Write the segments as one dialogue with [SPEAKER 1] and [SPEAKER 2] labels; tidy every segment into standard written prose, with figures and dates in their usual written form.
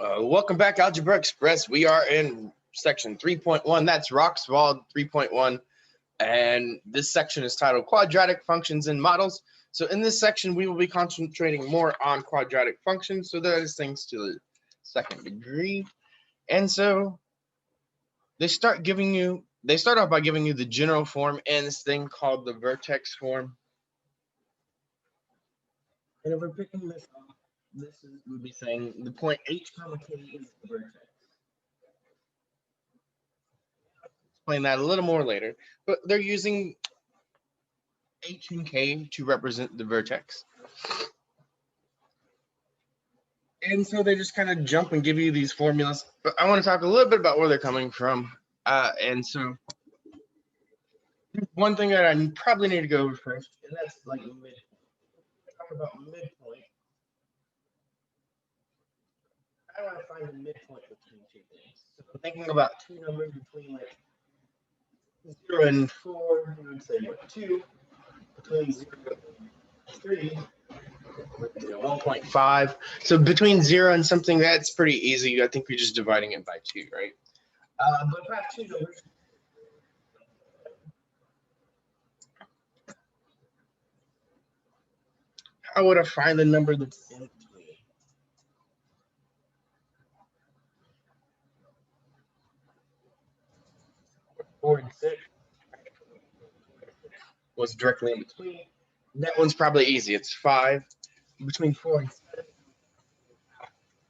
[SPEAKER 1] Welcome back, Algebra Express. We are in section 3.1. That's Rockswold 3.1. And this section is titled Quadratic Functions and Models. So in this section, we will be concentrating more on quadratic functions. So that is things to the second degree. And so they start off by giving you the general form and this thing called the vertex form. And if we're picking this up, we'd be saying the point h comma k is the vertex. Explain that a little more later, but they're using h and k to represent the vertex. And so they just kind of jump and give you these formulas, but I want to talk a little bit about where they're coming from. And so one thing that I probably need to go over first, and that's like midpoint. Talk about midpoint. I want to find the midpoint between two things. So I'm thinking about two numbers between like 0 and 4, we would say what, 2, between 0 and 3, 1.5. So between 0 and something, that's pretty easy. I think we're just dividing it by 2, right? But if I have two numbers, how would I find the number that's in between? Four and 6 was directly in between. That one's probably easy. It's 5. Between 4 and 7.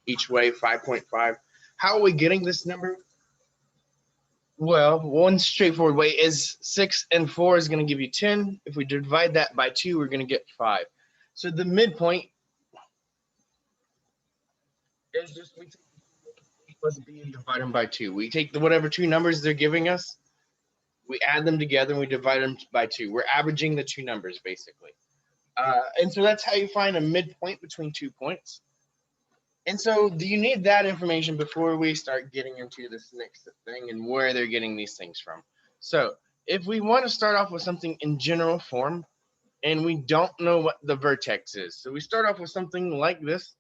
[SPEAKER 1] Each way, 5.5. How are we getting this number? Well, one straightforward way is 6 and 4 is going to give you 10. If we divide that by 2, we're going to get 5. So the midpoint is just we take A plus B and divide them by 2. We take whatever two numbers they're giving us, we add them together and we divide them by 2. We're averaging the two numbers basically. And so that's how you find a midpoint between 2 points. And so do you need that information before we start getting into this next thing and where they're getting these things from? So if we want to start off with something in general form and we don't know what the vertex is, so we start off with something like this.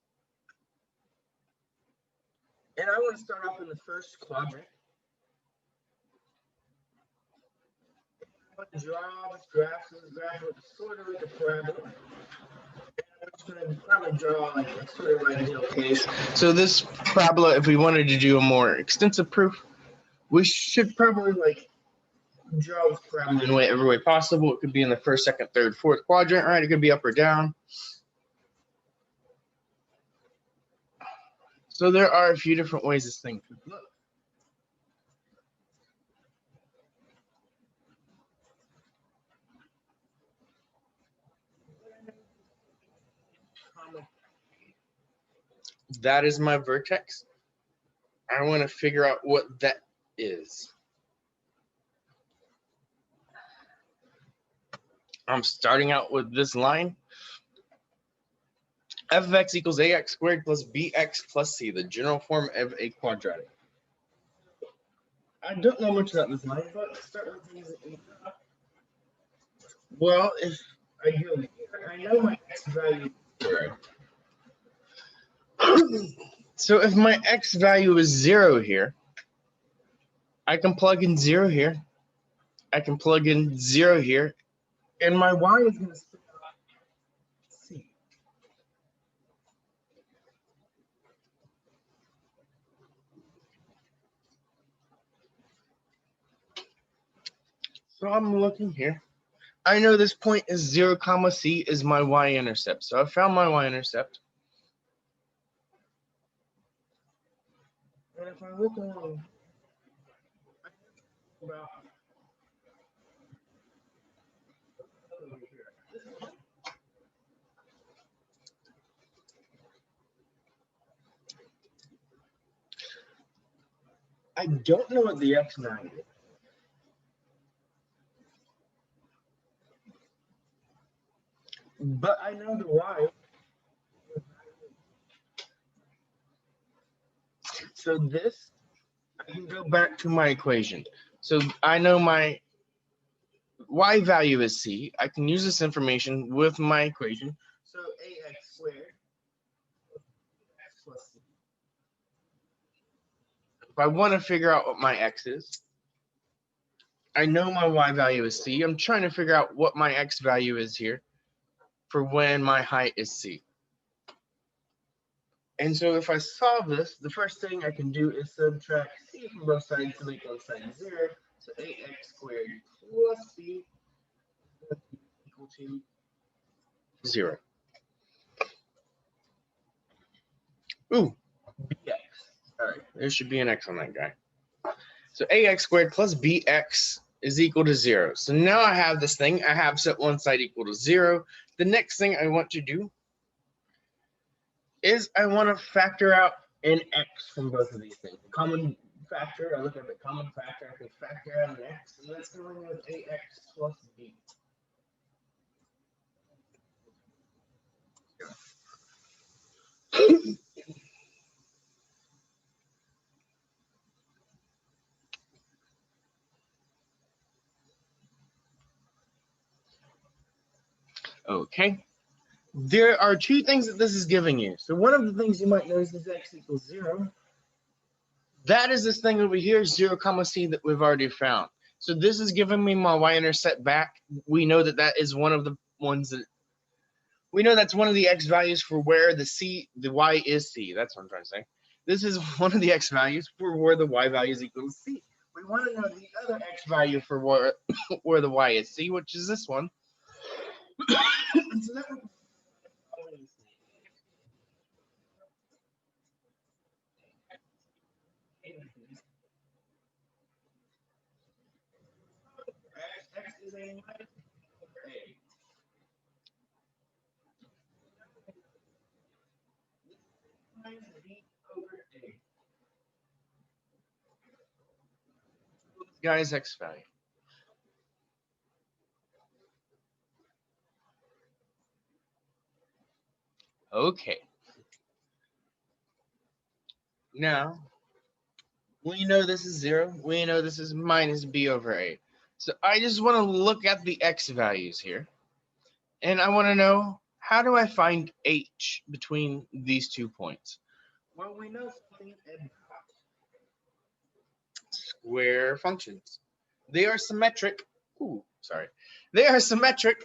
[SPEAKER 1] And I want to start off in the first quadrant. I want to draw this graph. So this graph looks sort of like a parabola. I'm just going to probably draw like a sort of right angle case. So this parabola, if we wanted to do a more extensive proof, we should probably like draw this parabola in every way possible. It could be in the first, second, third, fourth quadrant, right? It could be up or down. So there are a few different ways this thing could look. That is my vertex. I want to figure out what that is. I'm starting out with this line. F of x equals ax squared plus bx plus c, the general form of a quadratic. I don't know much about this line, but let's start with things. Well, if I do, I know my x value is 0. So if my x value is 0 here, I can plug in 0 here. I can plug in 0 here, and my y is going to spit out c. So I'm looking here. I know this point is 0, comma c is my y-intercept. So I found my y-intercept. And if I look along, about I don't know what the x value is. But I know the y. So this, I can go back to my equation. So I know my y value is c. I can use this information with my equation. So ax squared x plus c if I want to figure out what my x is, I know my y value is c. I'm trying to figure out what my x value is here for when my height is c. And so if I solve this, the first thing I can do is subtract c from both sides to make one side 0. So ax squared plus b equal to 0. Ooh, bx. All right, there should be an x on that guy. So ax squared plus bx is equal to 0. So now I have this thing. I have set one side equal to 0. The next thing I want to do is I want to factor out an x from both of these things. The common factor, I look at the common factor, I can factor out an x, and that's going with ax plus b. Okay. There are two things that this is giving you. So one of the things you might notice is x equals 0. That is this thing over here, 0 comma c, that we've already found. So this is giving me my y-intercept back. We know that that is one of the ones that, we know that's one of the x values for where the y is c. That's what I'm trying to say. This is one of the x values for where the y value is equal to c. We want to know the other x value for where the y is c, which is this one. So that would x is a minus over a. Minus b over a. This guy's x value. Okay. Now, we know this is 0. We know this is minus b over a. So I just want to look at the x values here. And I want to know, how do I find h between these 2 points? Well, we know something about square functions. They are symmetric. Ooh, sorry. They are symmetric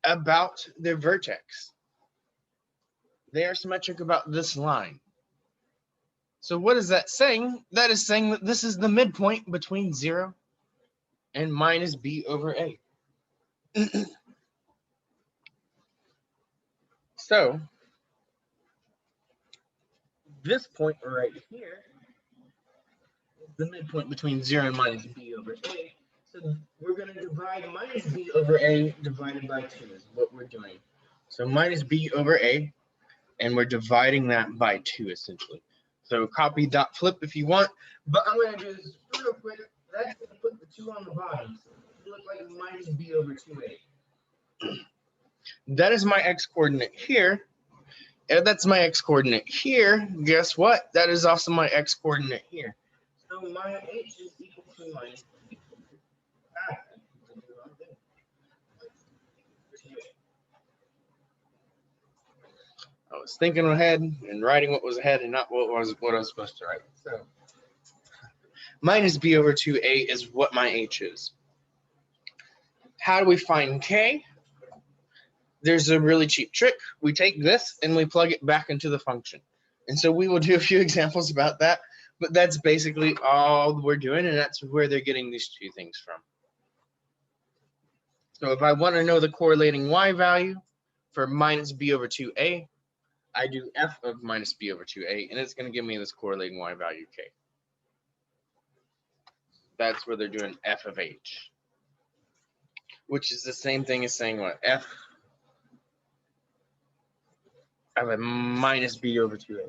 [SPEAKER 1] about their vertex. They are symmetric about this line. So what is that saying? That is saying that this is the midpoint between 0 and minus b over a. So this point right here is the midpoint between 0 and minus b over a. So we're going to divide minus b over a divided by 2 is what we're doing. So minus b over a, and we're dividing that by 2 essentially. So copy dot flip if you want, but I'm going to do this real quick. That's going to put the 2 on the bottom. So it looks like minus b over 2a. That is my x coordinate here. And that's my x coordinate here. Guess what? That is also my x coordinate here. So my h is equal to minus b. I was thinking ahead and writing what was ahead and not what I was supposed to write. So minus b over 2a is what my h is. How do we find k? There's a really cheap trick. We take this and we plug it back into the function. And so we will do a few examples about that, but that's basically all we're doing, and that's where they're getting these two things from. So if I want to know the correlating y value for minus b over 2a, I do f of minus b over 2a, and it's going to give me this correlating y value k. That's where they're doing f of h, which is the same thing as saying what? F of a minus b over 2a.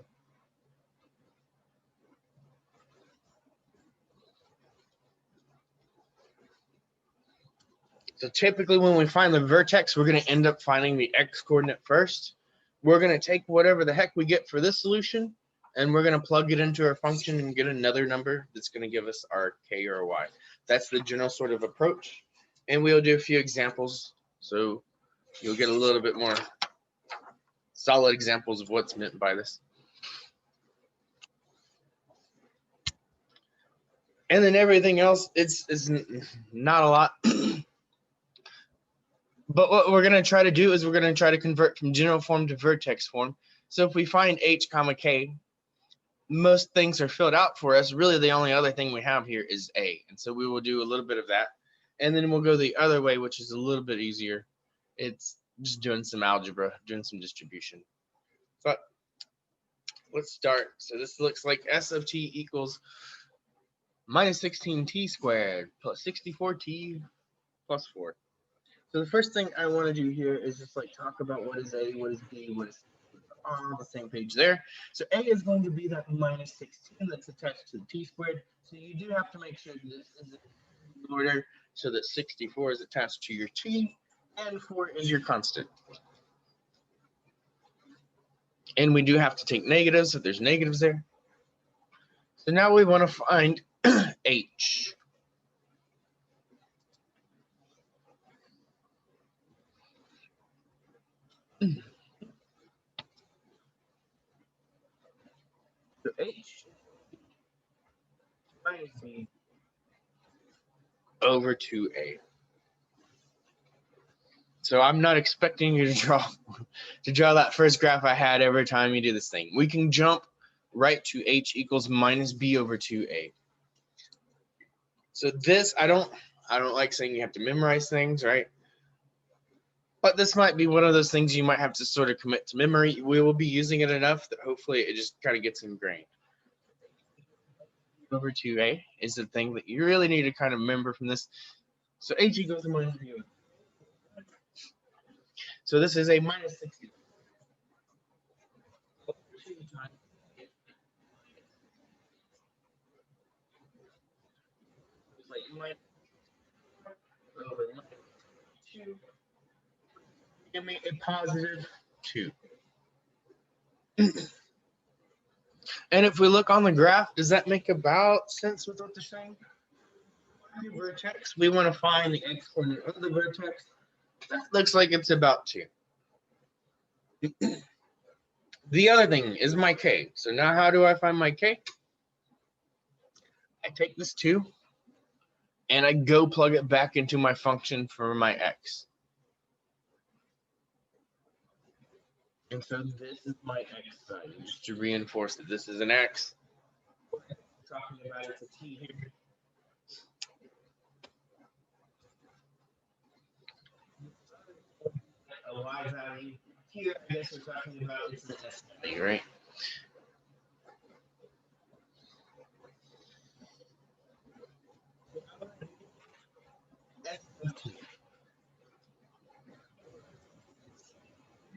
[SPEAKER 1] So typically when we find the vertex, we're going to end up finding the x coordinate first. We're going to take whatever the heck we get for this solution, and we're going to plug it into our function and get another number that's going to give us our k or y. That's the general sort of approach. And we'll do a few examples, so you'll get a little bit more solid examples of what's meant by this. And then everything else, it's not a lot. But what we're going to try to do is we're going to try to convert from general form to vertex form. So if we find h comma k, most things are filled out for us. Really, the only other thing we have here is a. And so we will do a little bit of that. And then we'll go the other way, which is a little bit easier. It's just doing some algebra, doing some distribution. But let's start. So this looks like S of t equals minus 16t squared plus 64t plus 4. So the first thing I want to do here is just like talk about what is A, what is B, what is C. On the same page there. So A is going to be that minus 16 that's attached to the t squared. So you do have to make sure this is in order so that 64 is attached to your t and 4 is your constant. And we do have to take negatives, so there's negatives there. So now we want to find h. So h minus b over 2a. So I'm not expecting you to draw that first graph I had every time you do this thing. We can jump right to h equals minus b over 2a. So this, I don't like saying you have to memorize things, right? But this might be one of those things you might have to sort of commit to memory. We will be using it enough that hopefully it just kind of gets ingrained. Over 2a is the thing that you really need to kind of remember from this. So h equals to minus b over 2a. So this is a minus 60. Over 2. Give me a positive 2. And if we look on the graph, does that make about sense with what they're saying? Vertex, we want to find the x-coordinate of the vertex. That looks like it's about 2. The other thing is my k. So now how do I find my k? I take this 2 and I go plug it back into my function for my x. And so this is my x value, just to reinforce that this is an x. Talking about it's a t here. A y value. Here, I guess we're talking about it's an s value, right?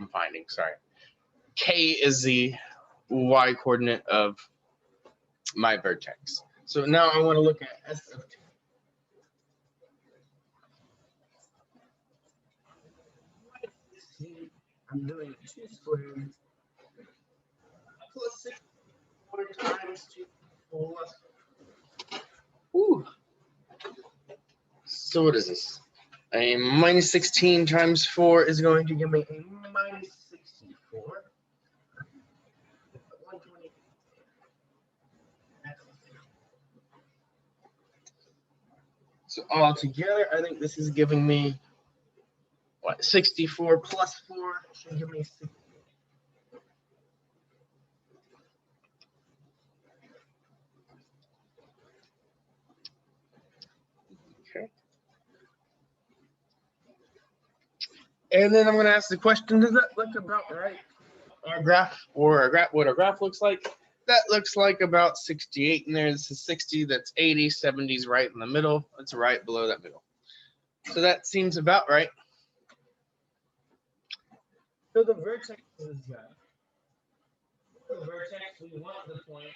[SPEAKER 1] I'm finding, sorry. K is the y coordinate of my vertex. So now I want to look at S of 2. I'm doing 2 squared plus 6 times 2 plus. Ooh. So what is this? A minus 16 times 4 is going to give me a minus 64. So all together, I think this is giving me, what, 64 plus 4 should give me 60. Okay. And then I'm going to ask the question, does that look about right? Our graph, or what our graph looks like, that looks like about 68 in there. This is 60, that's 80, 70 is right in the middle. It's right below that middle. So that seems about right. So the vertex is that. The vertex, we want the point.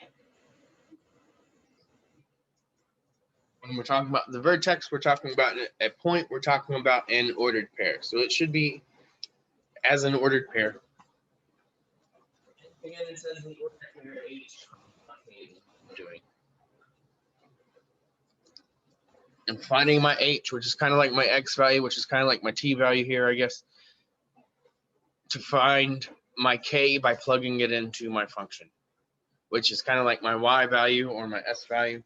[SPEAKER 1] When we're talking about the vertex, we're talking about a point, we're talking about an ordered pair. So it should be as an ordered pair. Again, it says the ordered pair H. Doing. I'm finding my H, which is kind of like my X value, which is kind of like my T value here, I guess, to find my K by plugging it into my function, which is kind of like my Y value or my S value.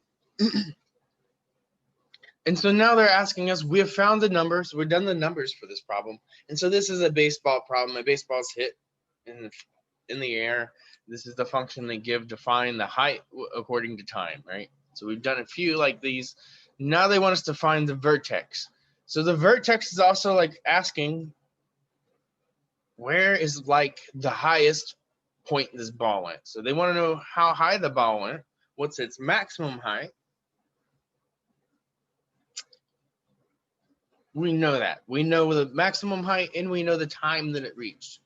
[SPEAKER 1] And so now they're asking us, we have found the numbers, we've done the numbers for this problem. And so this is a baseball problem. A baseball's hit in the air. This is the function they give to find the height according to time, right? So we've done a few like these. Now they want us to find the vertex. So the vertex is also like asking, where is like the highest point this ball went? So they want to know how high the ball went, what's its maximum height. We know that. We know the maximum height and we know the time that it reached.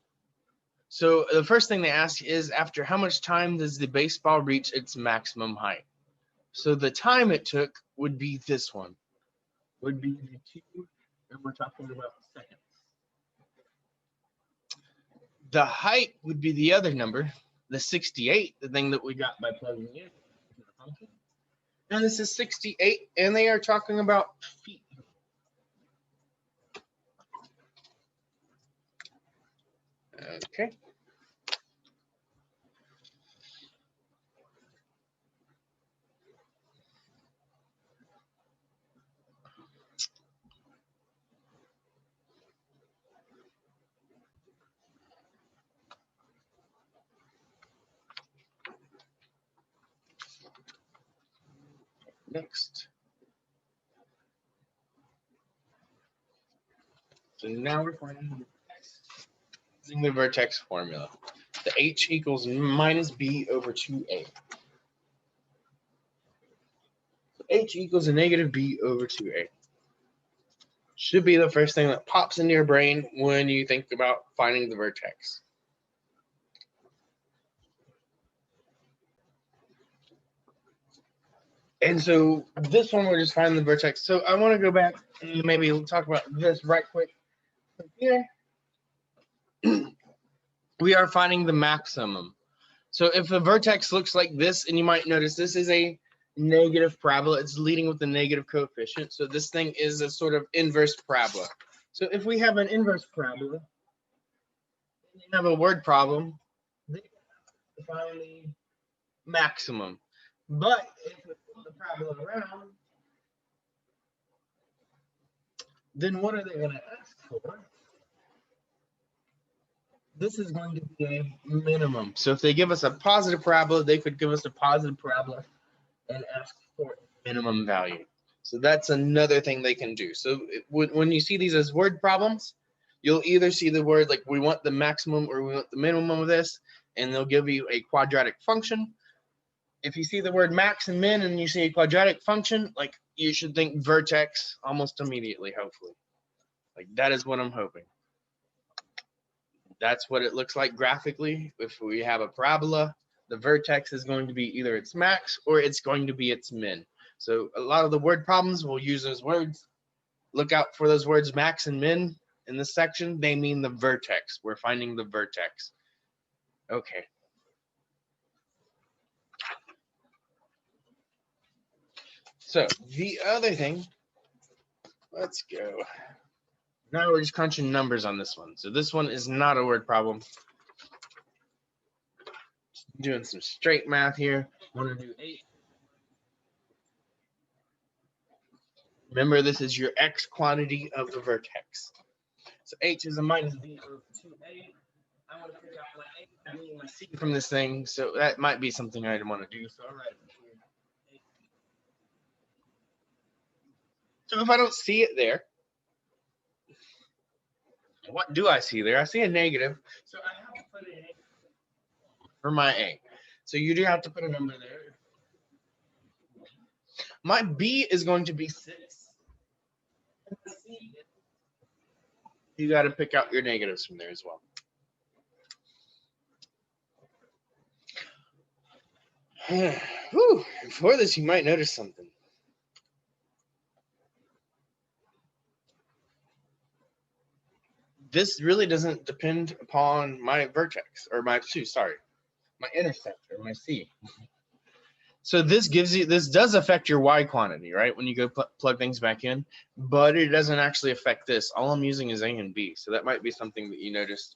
[SPEAKER 1] So the first thing they ask is, after how much time does the baseball reach its maximum height? So the time it took would be this one. Would be the 2, and we're talking about seconds. The height would be the other number, the 68, the thing that we got by plugging in the function. And this is 68, and they are talking about feet. Okay. Next. So now we're finding using the vertex formula. The h equals minus b over 2a. So h equals a negative b over 2a. Should be the first thing that pops into your brain when you think about finding the vertex. And so this one, we're just finding the vertex. So I want to go back and maybe we'll talk about this right quick. So here, we are finding the maximum. So if the vertex looks like this, and you might notice this is a negative parabola, it's leading with the negative coefficient. So this thing is a sort of inverse parabola. So if we have an inverse parabola, and you have a word problem, they find the maximum. But if we flip the parabola around, then what are they going to ask for? This is going to be a minimum. So if they give us a positive parabola, they could give us a positive parabola and ask for a minimum value. So that's another thing they can do. So when you see these as word problems, you'll either see the word like we want the maximum or we want the minimum of this, and they'll give you a quadratic function. If you see the word max and min and you see a quadratic function, like you should think vertex almost immediately, hopefully. Like that is what I'm hoping. That's what it looks like graphically. If we have a parabola, the vertex is going to be either its max or it's going to be its min. So a lot of the word problems, we'll use those words. Look out for those words max and min in this section. They mean the vertex. We're finding the vertex. Okay. So the other thing, let's go. Now we're just crunching numbers on this one. So this one is not a word problem. Just doing some straight math here. I want to do 8. Remember, this is your x quantity of the vertex. So h is a minus b over 2a. I want to pick out my a, I mean my c from this thing. So that might be something I'd want to do. So I'll write it here. So if I don't see it there, what do I see there? I see a negative. So I have to put a for my a. So you do have to put a number there. My b is going to be 6. You got to pick out your negatives from there as well. Whew. Before this, you might notice something. This really doesn't depend upon my vertex or my intercept or my C. So this does affect your Y quantity, right? When you go plug things back in, but it doesn't actually affect this. All I'm using is A and B. So that might be something that you noticed.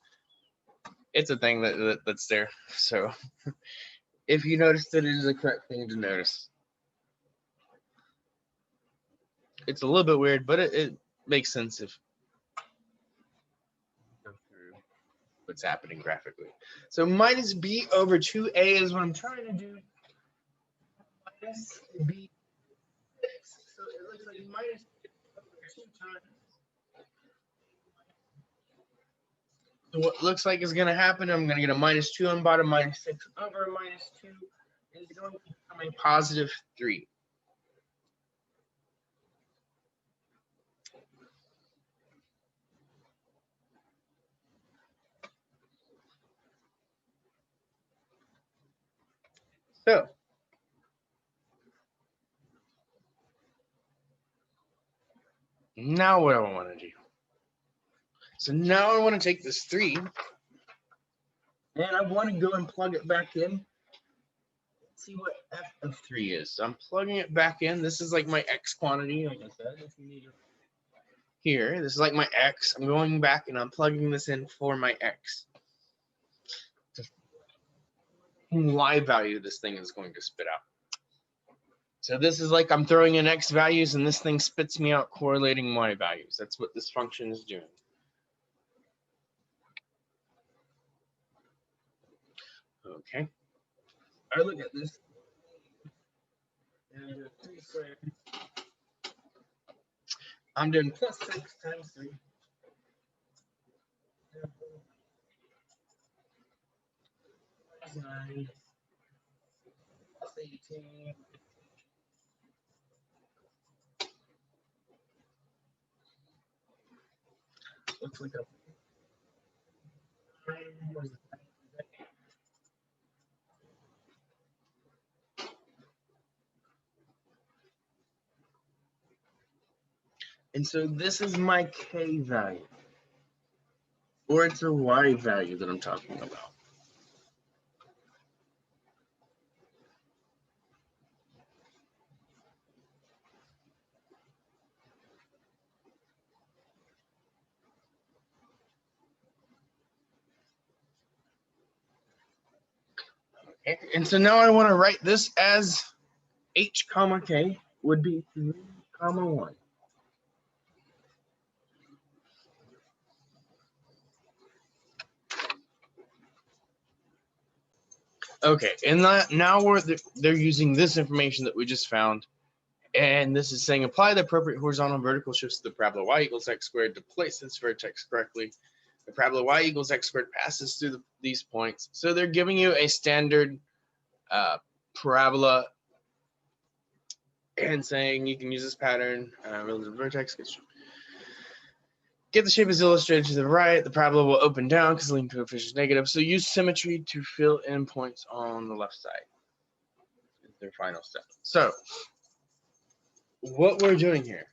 [SPEAKER 1] It's a thing that's there. So if you noticed it, it is a correct thing to notice. It's a little bit weird, but it makes sense if you go through what's happening graphically. So minus b over 2a is what I'm trying to do. Minus b6. So it looks like minus over 2 times. So what looks like is going to happen, I'm going to get a minus 2 on bottom, minus 6 over minus 2 is going to become a positive 3. So now what do I want to do? So now I want to take this 3 and I want to go and plug it back in. See what f of 3 is. So I'm plugging it back in. This is like my x quantity, like I said. If you need to here, this is like my x. I'm going back and I'm plugging this in for my x. Y value this thing is going to spit out. So this is like I'm throwing in x values and this thing spits me out correlating y values. That's what this function is doing. Okay. I look at this. And 3 squared. I'm doing plus 6 times 3. Plus 9. Plus 18. Looks like a and so this is my k value, or it's a y value that I'm talking about. Okay. And so now I want to write this as h comma k would be 3 comma 1. Okay, and now they're using this information that we just found, and this is saying apply the appropriate horizontal and vertical shifts to the parabola y equals x squared to place this vertex correctly. The parabola y equals x squared passes through these points. So they're giving you a standard parabola and saying you can use this pattern relative vertex. Get the shape as illustrated to the right. The parabola will open down because the leading coefficient is negative. So use symmetry to fill in points on the left side. It's their final step. So what we're doing here,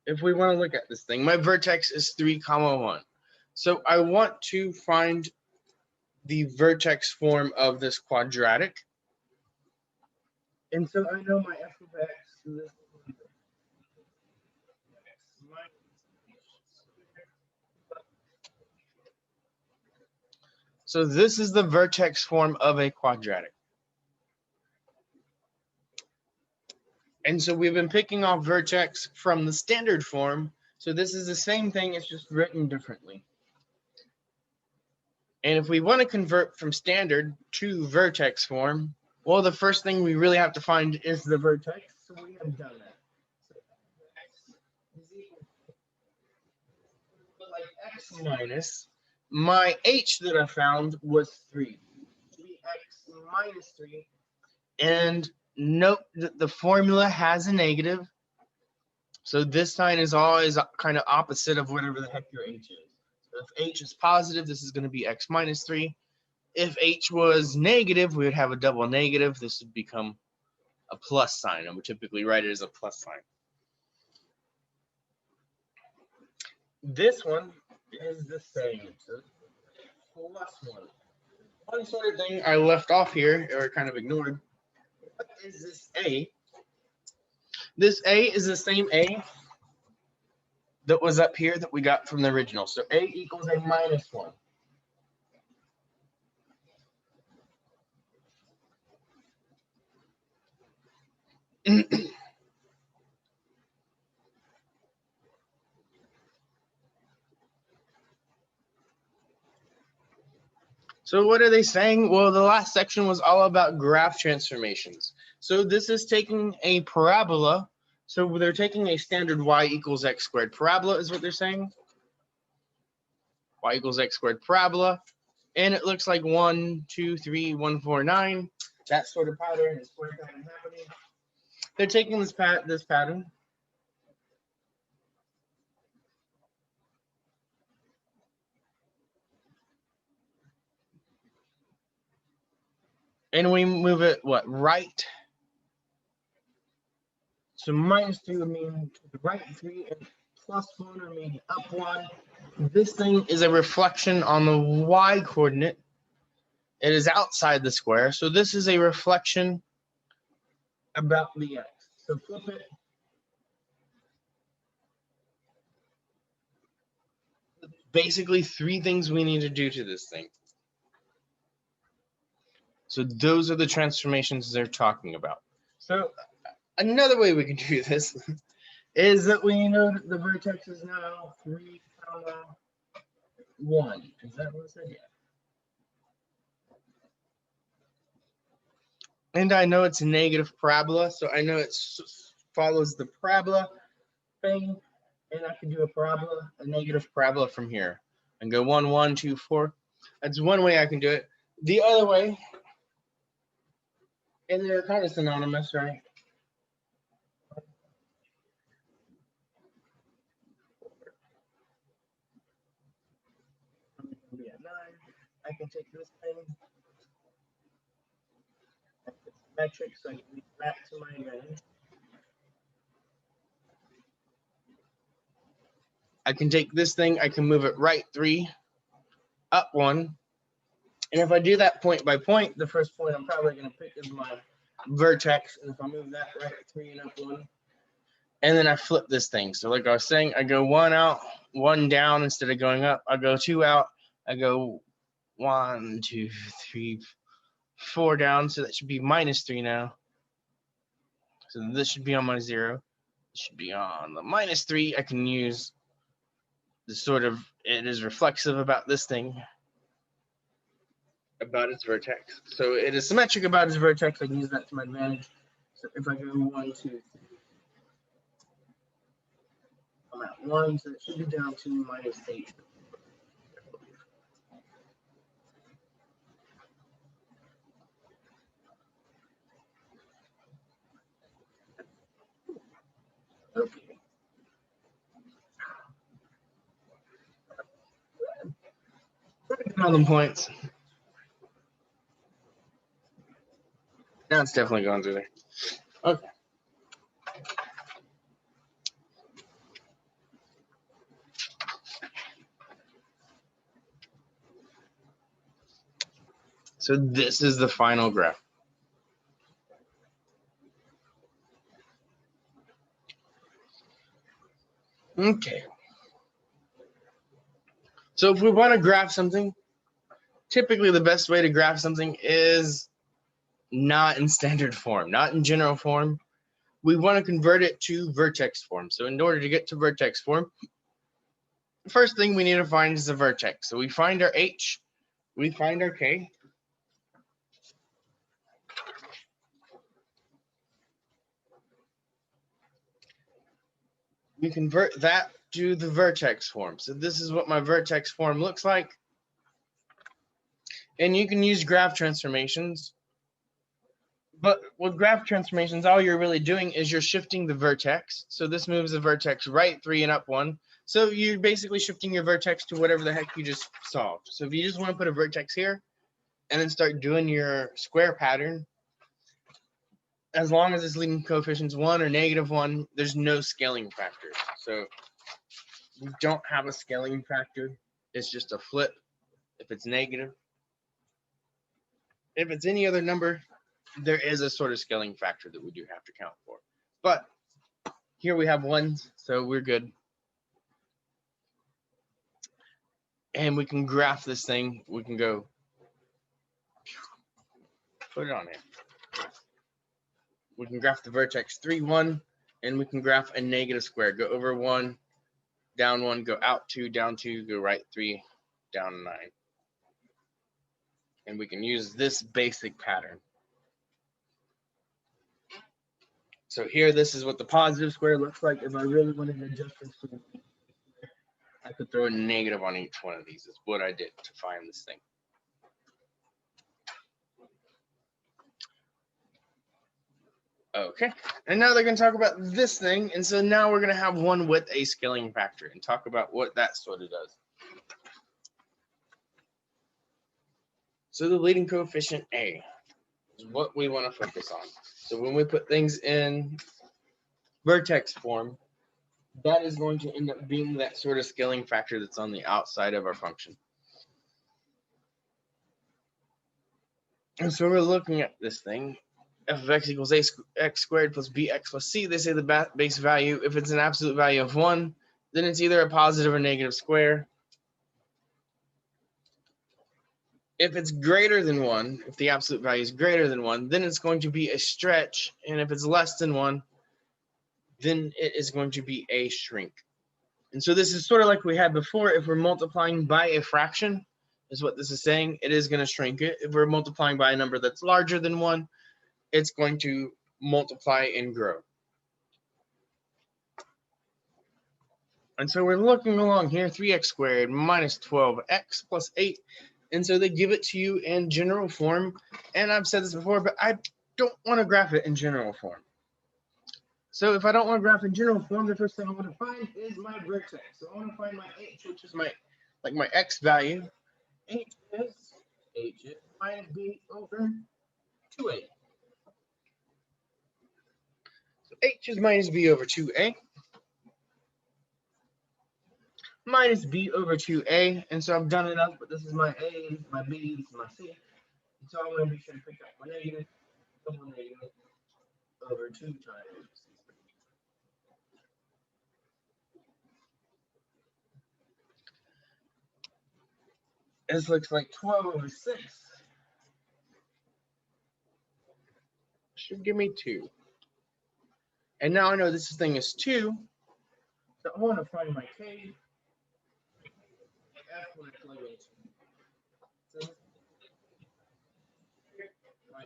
[SPEAKER 1] if we want to look at this thing, my vertex is 3 comma 1. So I want to find the vertex form of this quadratic. And so I know my f of x is this. So this is the vertex form of a quadratic. And so we've been picking off vertex from the standard form. So this is the same thing, it's just written differently. And if we want to convert from standard to vertex form, well, the first thing we really have to find is the vertex. So we have done that. So x is equal to like x minus my h that I found was 3. X minus 3. And note that the formula has a negative. So this sign is always kind of opposite of whatever the heck your h is. So if h is positive, this is going to be x minus 3. If h was negative, we would have a double negative. This would become a plus sign, and we typically write it as a plus sign. This one is the same. So plus 1. One sort of thing I left off here, or kind of ignored. What is this a? This a is the same a that was up here that we got from the original. So a equals a minus 1. So what are they saying? Well, the last section was all about graph transformations. So this is taking a parabola. So they're taking a standard y equals x squared parabola is what they're saying. Y equals x squared parabola. And it looks like 1, 2, 3, 1, 4, 9. That sort of pattern is square pattern happening. They're taking this pattern. And we move it, what, right? So minus 3 would mean to the right 3, and plus 1 would mean up 1. This thing is a reflection on the y coordinate. It is outside the square. So this is a reflection about the x. So flip it. Basically, 3 things we need to do to this thing. So those are the transformations they're talking about. So another way we can do this is that we know that the vertex is now 3, 1. Is that what it said? Yeah. And I know it's a negative parabola, so I know it follows the parabola thing, and I can do a negative parabola from here, and go 1, 1, 2, 4. That's one way I can do it. The other way, and they're kind of synonymous, right? Be at 9. I can take this thing, it's metric, so I can use that to my advantage. I can take this thing, I can move it right 3, up 1. And if I do that point by point, the first point I'm probably going to pick is my vertex. And if I move that right 3 and up 1, and then I flip this thing. So like I was saying, I go 1 out, 1 down instead of going up. I go 2 out, I go 1, 2, 3, 4 down. So that should be minus 3 now. So this should be on my 0. It should be on the minus 3. I can use the sort of, it is reflexive about this thing, about its vertex. So it is symmetric about its vertex. I can use that to my advantage. So if I go 1, 2, 3, I'm at 1, so it should be down to minus 8. Okay. On the points. Now it's definitely going through there. Okay. So this is the final graph. Okay. So if we want to graph something, typically the best way to graph something is not in standard form, not in general form. We want to convert it to vertex form. So in order to get to vertex form, the first thing we need to find is the vertex. So we find our H, we find our K. We convert that to the vertex form. So this is what my vertex form looks like. And you can use graph transformations. But with graph transformations, all you're really doing is you're shifting the vertex. So this moves the vertex right 3 and up 1. So you're basically shifting your vertex to whatever the heck you just solved. So if you just want to put a vertex here and then start doing your square pattern, as long as it's leading coefficients 1 or -1, there's no scaling factor. So we don't have a scaling factor. It's just a flip if it's negative. If it's any other number, there is a sort of scaling factor that we do have to count for. But here we have 1s, so we're good. And we can graph this thing. We can go put it on here. We can graph the vertex 3, 1, and we can graph a negative square. Go over 1, down 1, go out 2, down 2, go right 3, down 9. And we can use this basic pattern. So here, this is what the positive square looks like. If I really wanted to adjust this, I could throw a negative on each one of these. Is what I did to find this thing. Okay, and now they're going to talk about this thing. And so now we're going to have one with a scaling factor and talk about what that sort of does. So the leading coefficient A is what we want to focus on. So when we put things in vertex form, that is going to end up being that sort of scaling factor that's on the outside of our function. And so we're looking at this thing. F of x equals x squared plus bx plus c. They say the base value, if it's an absolute value of 1, then it's either a positive or negative square. If it's greater than 1, if the absolute value is greater than 1, then it's going to be a stretch. And if it's less than 1, then it is going to be a shrink. And so this is sort of like we had before. If we're multiplying by a fraction, is what this is saying, it is going to shrink it. If we're multiplying by a number that's larger than 1, it's going to multiply and grow. And so we're looking along here, 3x squared minus 12x plus 8. And so they give it to you in general form. And I've said this before, but I don't want to graph it in general form. So if I don't want to graph in general form, the first thing I want to find is my vertex. So I want to find my h, which is my x value. H is minus b over 2a. So h is minus b over 2a. Minus b over 2a. And so I've done it up, but this is my a, my b, this is my c. And so I'm going to be sure to pick up my negative, double negative over 2 times. This looks like 12 over 6. Should give me 2. And now I know this thing is 2. So I want to find my k. F when I plug in 2. So my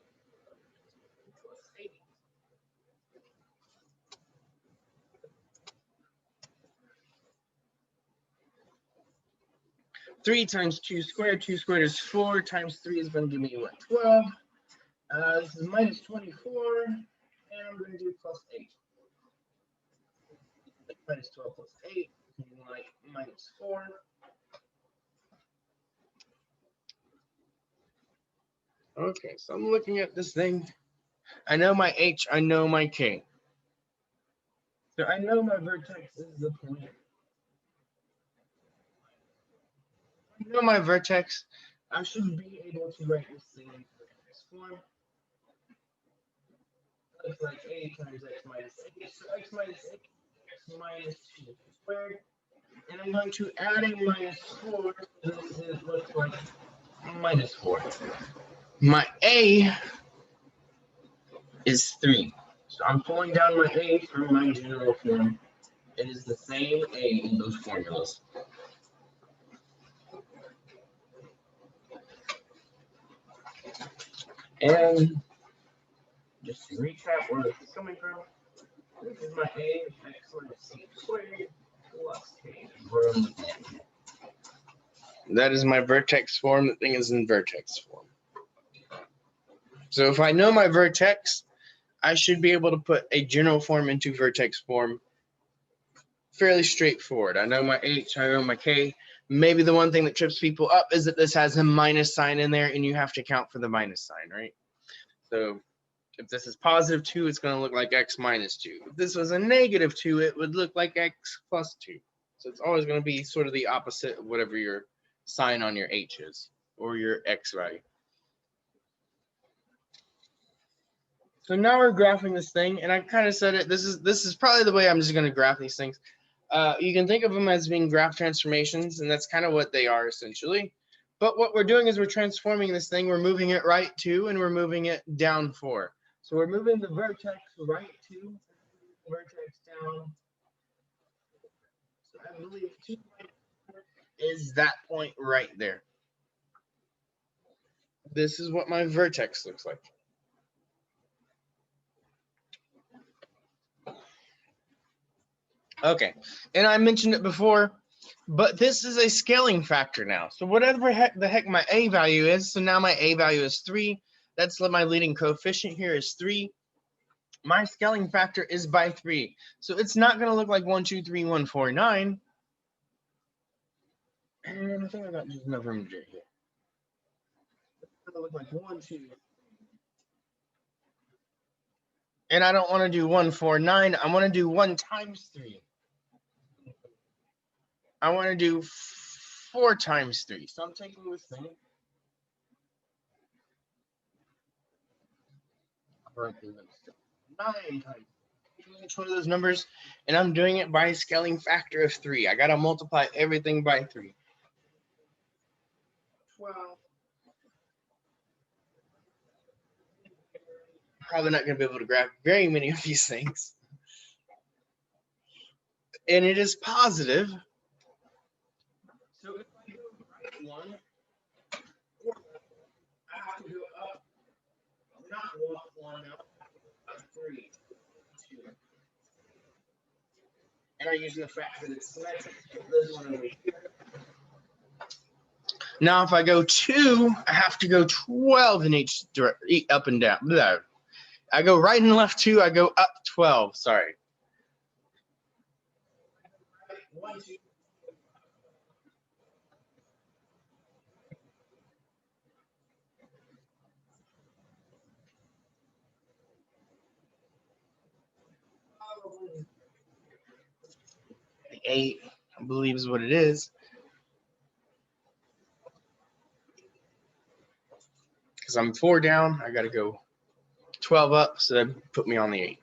[SPEAKER 1] plus 8. 3 times 2 squared. 2 squared is 4 times 3 is going to give me what? 12. This is minus 24. And I'm going to do plus 8. Minus 12 plus 8, like minus 4. Okay, so I'm looking at this thing. I know my h, I know my k. So I know my vertex is the point. I know my vertex. I should be able to write this thing in vertex form. Looks like a times x minus 8. So x minus 8, x minus 2 squared. And I'm going to add a minus 4. So this looks like minus 4. My a is 3. So I'm pulling down my a from my general form. It is the same a in those formulas. And just to recap where this is coming from, this is my a, x minus c squared plus k. That is my vertex form. The thing is in vertex form. So if I know my vertex, I should be able to put a general form into vertex form fairly straightforward. I know my h, I know my k. Maybe the one thing that trips people up is that this has a minus sign in there and you have to count for the minus sign, right? So if this is positive 2, it's going to look like x minus 2. If this was a negative 2, it would look like x plus 2. So it's always going to be sort of the opposite of whatever your sign on your h is or your x value. So now we're graphing this thing, and I kind of said it. This is probably the way I'm just going to graph these things. You can think of them as being graph transformations, and that's kind of what they are essentially. But what we're doing is we're transforming this thing. We're moving it right 2, and we're moving it down 4. So we're moving the vertex right 2, vertex down. So I believe 2 is that point right there. this is what my vertex looks like. Okay, and I mentioned it before, but this is a scaling factor now. So whatever the heck my A value is, so now my A value is 3. That's my leading coefficient here is 3. My scaling factor is by 3. So it's not going to look like 1, 2, 3, 1, 4, 9. And I think I got just enough room to do it here. It's going to look like 1, 2. And I don't want to do 1, 4, 9. I want to do 1 times 3. I want to do 4 times 3. So I'm taking this thing. I'll write these 9 times each one of those numbers, and I'm doing it by a scaling factor of 3. I got to multiply everything by 3. 12. Probably not going to be able to grab very many of these things. And it is positive. So if I go right one, I have to go up, not walk one, up 3, 2. And I use the fact that it's symmetric. This one over here. Now, if I go 2, I have to go 12 in each direction, up and down. No. I go right and left 2, I go up 12. Sorry. 1, 2. The 8, I believe, is what it is. Because I'm 4 down, I got to go 12 up, so that put me on the 8.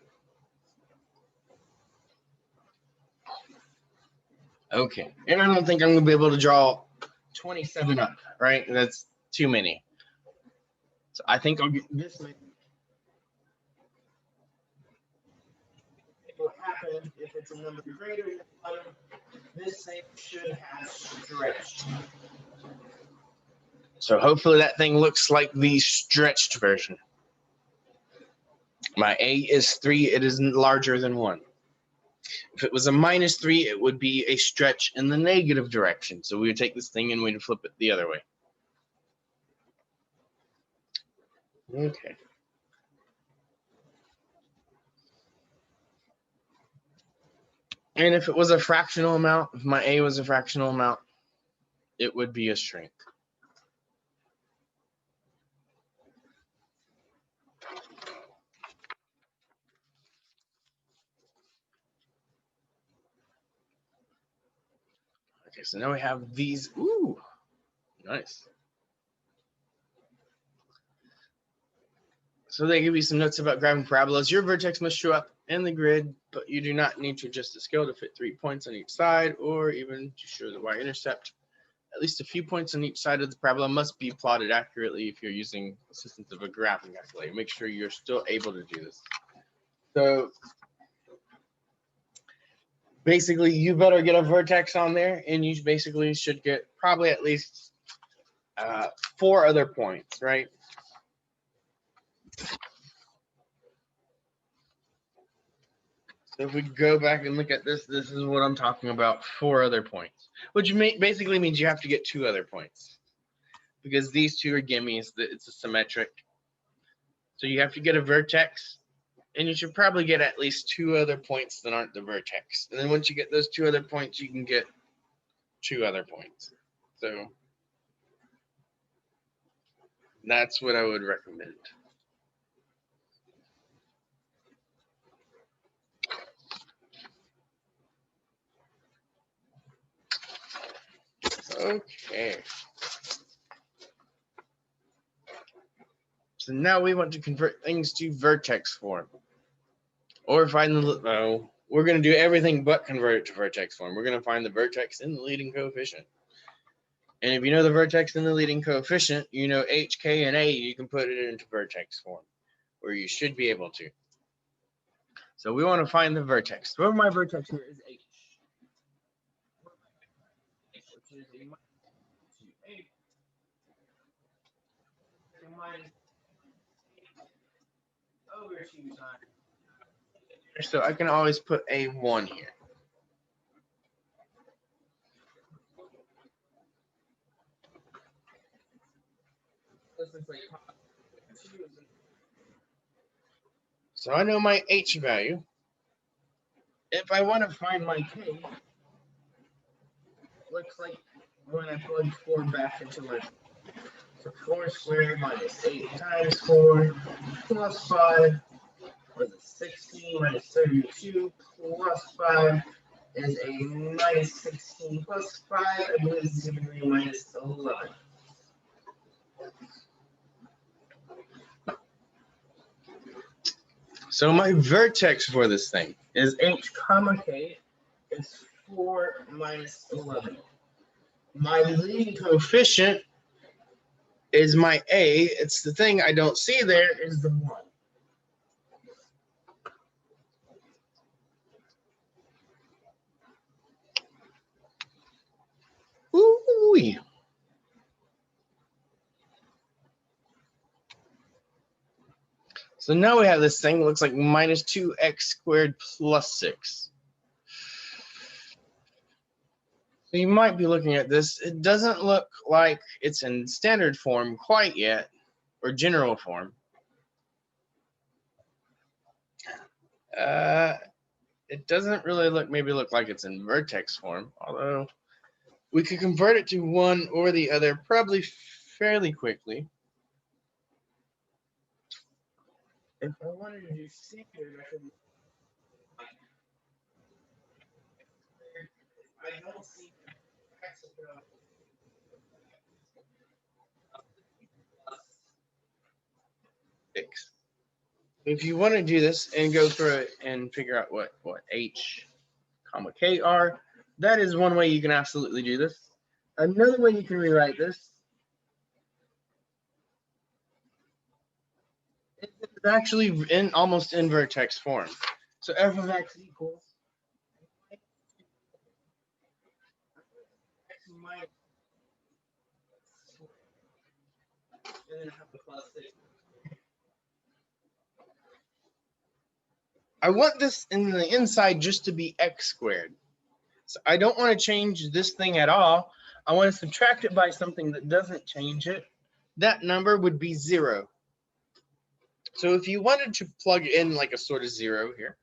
[SPEAKER 1] Okay, and I don't think I'm going to be able to draw 27 up, right? That's too many. So I think I'll get this many. What happens if it's a number greater than 1, this thing should have stretched. So hopefully that thing looks like the stretched version. My A is 3, it is larger than 1. If it was a minus 3, it would be a stretch in the negative direction. So we would take this thing and we'd flip it the other way. Okay. And if it was a fractional amount, if my A was a fractional amount, it would be a shrink. Okay, so now we have these. Ooh, nice. So they give you some notes about graphing parabolas. Your vertex must show up in the grid, but you do not need to adjust the scale to fit 3 points on each side, or even to show the y-intercept. At least a few points on each side of the parabola must be plotted accurately if you're using assistance of a graphing calculator. Make sure you're still able to do this. So basically, you better get a vertex on there, and you basically should get probably at least 4 other points, right? So if we go back and look at this, this is what I'm talking about, 4 other points, which basically means you have to get 2 other points because these 2 are gimmies, it's a symmetric. So you have to get a vertex, and you should probably get at least 2 other points that aren't the vertex. And then once you get those 2 other points, you can get 2 other points. So that's what I would recommend. Okay. So now we want to convert things to vertex form. Or find the, we're going to do everything but convert it to vertex form. We're going to find the vertex in the leading coefficient. And if you know the vertex in the leading coefficient, you know H, K, and A, you can put it into vertex form, or you should be able to. So we want to find the vertex. Where my vertex here is H. minus over 2 times. So I can always put a 1 here. So I know my h value. If I want to find my k, looks like when I plug 4 back into my, so 4 squared minus 8 times 4 plus 5 was a 16 minus 32 plus 5 is a minus 16 plus 5, I believe is giving me minus 11. So my vertex for this thing is h comma k is 4 minus 11. My leading coefficient is my a. It's the thing I don't see there is the 1. Ooh. So now we have this thing that looks like minus 2x squared plus 6. So you might be looking at this. It doesn't look like it's in standard form quite yet, or general form. It doesn't really look like it's in vertex form, although we could convert it to one or the other probably fairly quickly. If I wanted to do standard, I could. I don't see x. If you want to do this and go through it and figure out what h comma k are, that is one way you can absolutely do this. Another way you can rewrite this is it's actually almost in vertex form. So f of x equals x minus, and then have the plus 6. I want this in the inside just to be x squared. So I don't want to change this thing at all. I want to subtract it by something that doesn't change it. That number would be 0. So if you wanted to plug in like a sort of 0 here,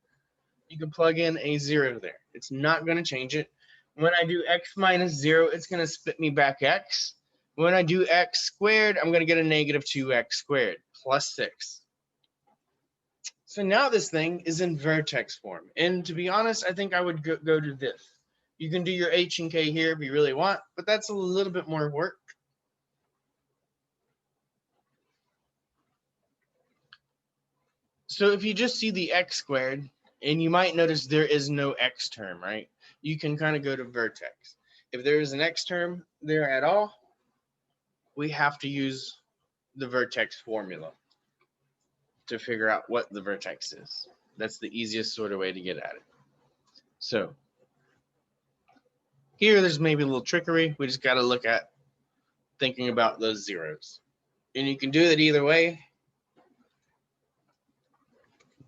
[SPEAKER 1] you can plug in a 0 there. It's not going to change it. When I do x minus 0, it's going to spit me back x. When I do x squared, I'm going to get a negative 2x squared plus 6. So now this thing is in vertex form. And to be honest, I think I would go to this. You can do your h and k here if you really want, but that's a little bit more work. So if you just see the x squared, and you might notice there is no x term, right? You can kind of go to vertex. If there is an x term there at all, we have to use the vertex formula to figure out what the vertex is. That's the easiest sort of way to get at it. So here, there's maybe a little trickery. We just got to look at thinking about those zeros. And you can do it either way.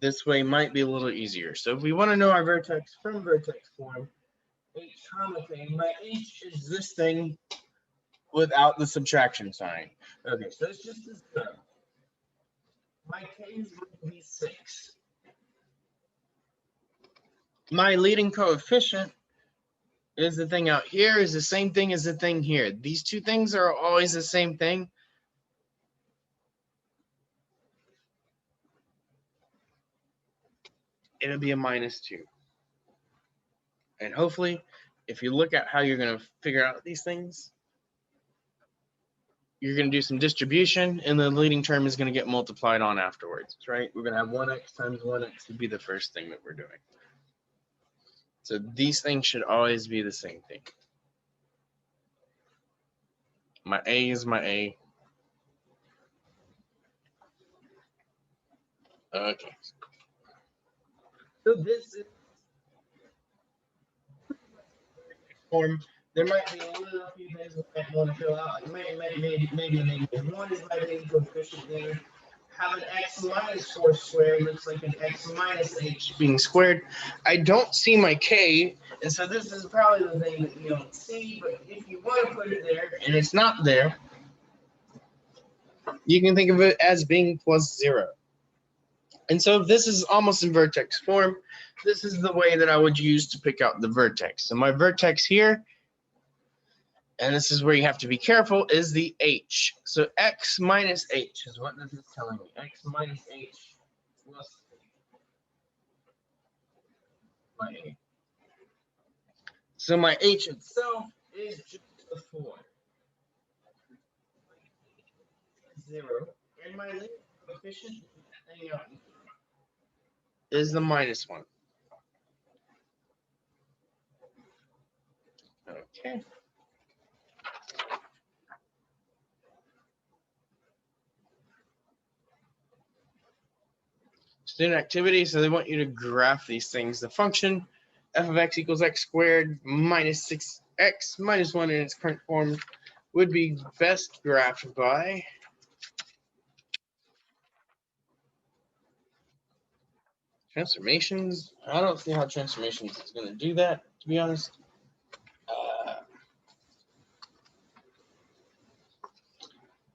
[SPEAKER 1] This way might be a little easier. So if we want to know our vertex from vertex form, h comma k, my h is this thing without the subtraction sign. Okay, so it's just this term. My k is going to be 6. My leading coefficient is the thing out here is the same thing as the thing here. These two things are always the same thing. It'll be a minus 2. And hopefully, if you look at how you're going to figure out these things, you're going to do some distribution, and the leading term is going to get multiplied on afterwards, right? We're going to have 1x times 1x would be the first thing that we're doing. So these things should always be the same thing. My a is my a. Okay. So this is form There might be a little few things we might want to fill out. Like maybe a -1 is my main coefficient there. Have an x minus 4 squared looks like an x minus h being squared. I don't see my k, and so this is probably the thing that you don't see, but if you want to put it there and it's not there, you can think of it as being plus 0. And so this is almost in vertex form. This is the way that I would use to pick out the vertex. So my vertex here, and this is where you have to be careful, is the h. So x minus h is what this is telling me. X minus h plus my a. So my h itself is just a 4. 0. And my linear coefficient is the -1. Okay. Student activity, so they want you to graph these things. The function f of x equals x squared minus 6x minus 1 in its current form would be best graphed by transformations. I don't see how transformations is going to do that, to be honest.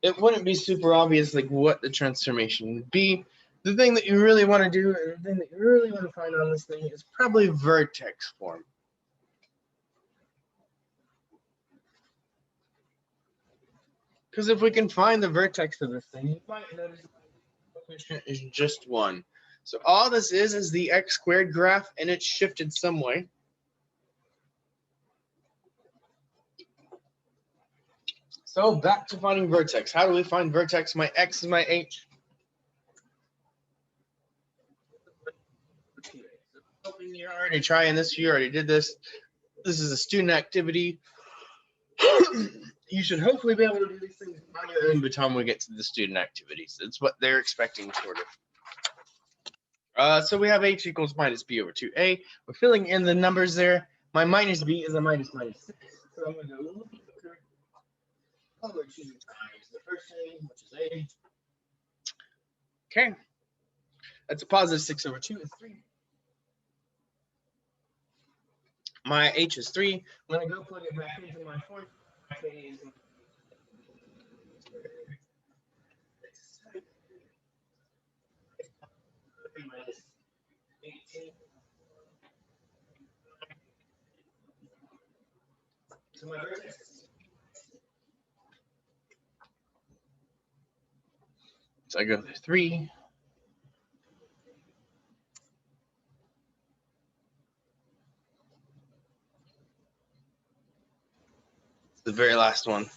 [SPEAKER 1] It wouldn't be super obvious like what the transformation would be. The thing that you really want to do, and the thing that you really want to find on this thing is probably vertex form. Because if we can find the vertex of this thing, you might notice the coefficient is just 1. So all this is the x squared graph, and it's shifted some way. So back to finding vertex. How do we find vertex? My x is my h. Hoping you're already trying this. You already did this. This is a student activity. You should hopefully be able to do these things on your own by the time we get to the student activities. It's what they're expecting, sort of. So we have h equals minus b over 2a. We're filling in the numbers there. My minus b is a minus 6. So I'm going to go a little quicker. Over 2 times the first thing, which is a. Okay. That's a positive 6 over 2 is 3. My h is 3. When I go plug it back into my formula, k is minus 18. So my vertex. So I go 3. The very last one.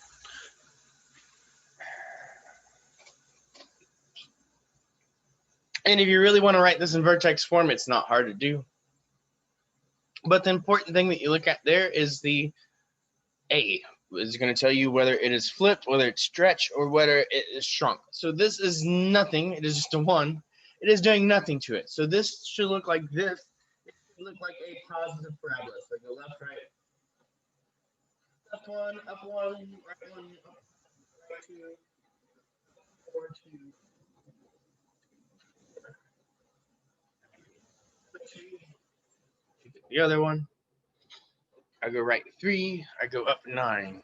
[SPEAKER 1] And if you really want to write this in vertex form, it's not hard to do. But the important thing that you look at there is the A. It's going to tell you whether it is flipped, whether it's stretched, or whether it is shrunk. So this is nothing. It is just a 1. It is doing nothing to it. So this should look like this. It should look like a positive parabola. So go left, right. Up 1, right 1, up 2, 4, 2. The other one, I go right 3, I go up 9.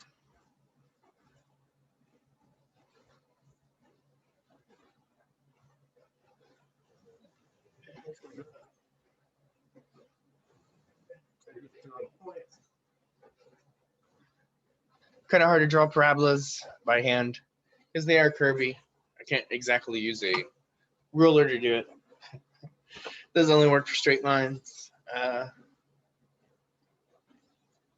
[SPEAKER 1] Kind of hard to draw parabolas by hand because they are curvy. I can't exactly use a ruler to do it. Does only work for straight lines.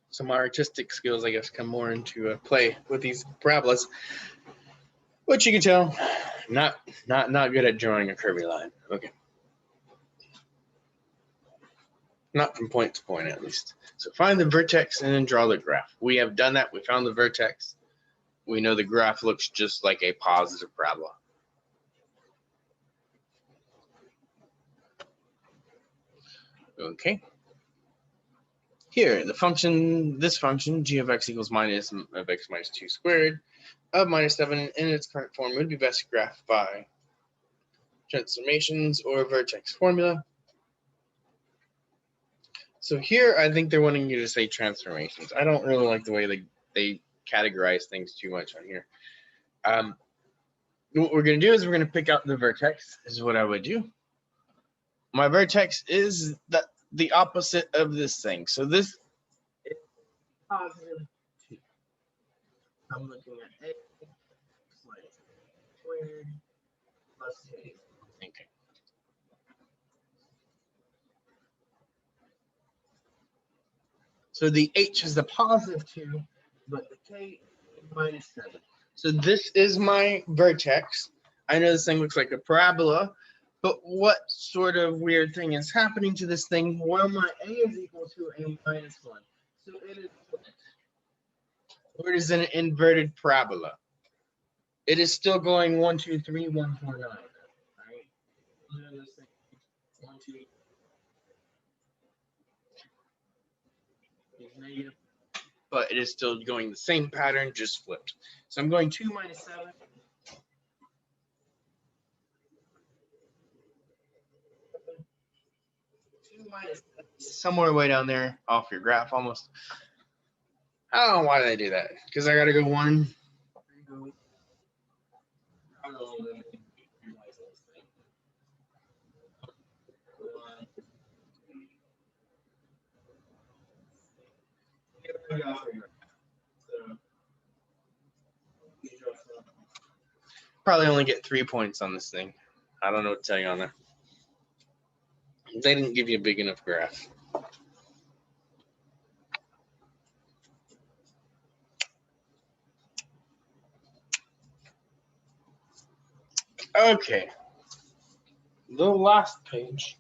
[SPEAKER 1] So my artistic skills, I guess, come more into play with these parabolas, which you can tell, not good at drawing a curvy line. Okay. Not from point to point, at least. So find the vertex and then draw the graph. We have done that. We found the vertex. We know the graph looks just like a positive parabola. Okay. Here, the function, this function, g of x equals minus of x minus 2 squared of minus 7 in its current form would be best graphed by transformations or vertex formula. So here, I think they're wanting you to say transformations. I don't really like the way they categorize things too much on here. What we're going to do is we're going to pick out the vertex, is what I would do. My vertex is the opposite of this thing. So this is positive 2. I'm looking at a squared plus 2. Okay. So the h is the positive 2, but the k is minus 7. So this is my vertex. I know this thing looks like a parabola, but what sort of weird thing is happening to this thing? Well, my a is equal to a minus 1. So it is flipped. Or it is an inverted parabola. It is still going 1, 2, 3, 1, 4, 9. Right? 1, 2. Is negative. But it is still going the same pattern, just flipped. So I'm going 2 minus 7. 2 minus 7. Somewhere way down there off your graph almost. I don't know why they do that. Because I got to go 1. Probably only get 3 points on this thing. I don't know what to tell you on that. They didn't give you a big enough graph. Okay. The last page.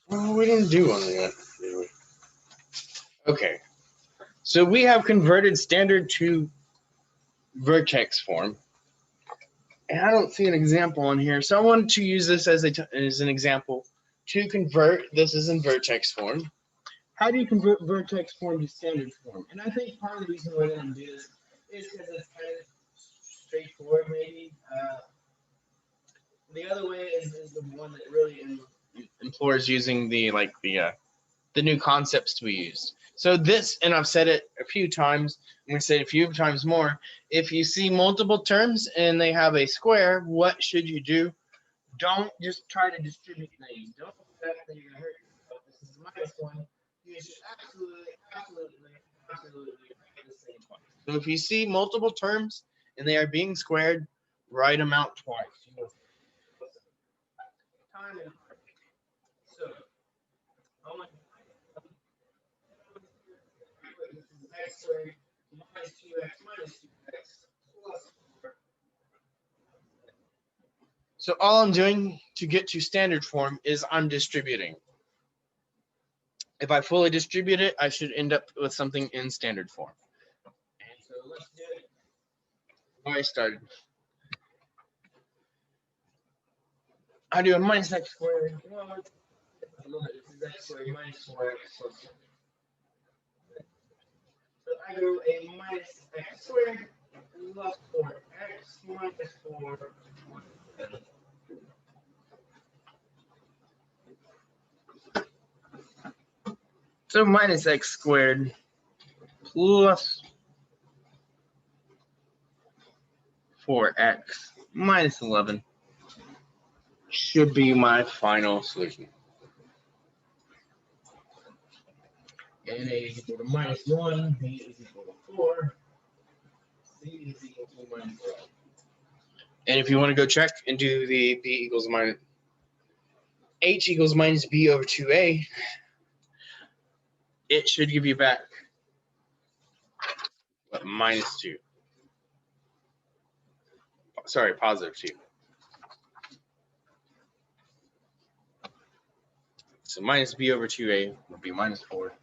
[SPEAKER 1] Well, we didn't do one yet, did we? Okay. So we have converted standard to vertex form. And I don't see an example on here. So I wanted to use this as an example to convert. This is in vertex form. How do you convert vertex form to standard form? And I think part of the reason why they don't do this is because it's kind of straightforward, maybe. The other way is the one that really implores using the new concepts to be used. So this, and I've said it a few times, I'm going to say it a few times more. If you see multiple terms and they have a square, what should you do? Don't just try to distribute things. Don't expect that you're going to hurt yourself. This is minus 1. You should absolutely write this thing twice. So if you see multiple terms and they are being squared, write them out twice. Time and so x squared minus 2x minus 2x plus 4. So all I'm doing to get to standard form is I'm distributing. If I fully distribute it, I should end up with something in standard form. And so let's do it. Where I started. I do a minus x squared. Well, this is x squared minus 4x plus 4. So I do a minus x squared plus 4x minus 4. So minus x squared plus 4x minus 11 should be my final solution. And a is equal to minus 1, b is equal to 4, c is equal to minus 11. And if you want to go check and do the b equals minus h equals minus b over 2a, it should give you back minus 2. Sorry, positive 2. So minus b over 2a would be minus 4.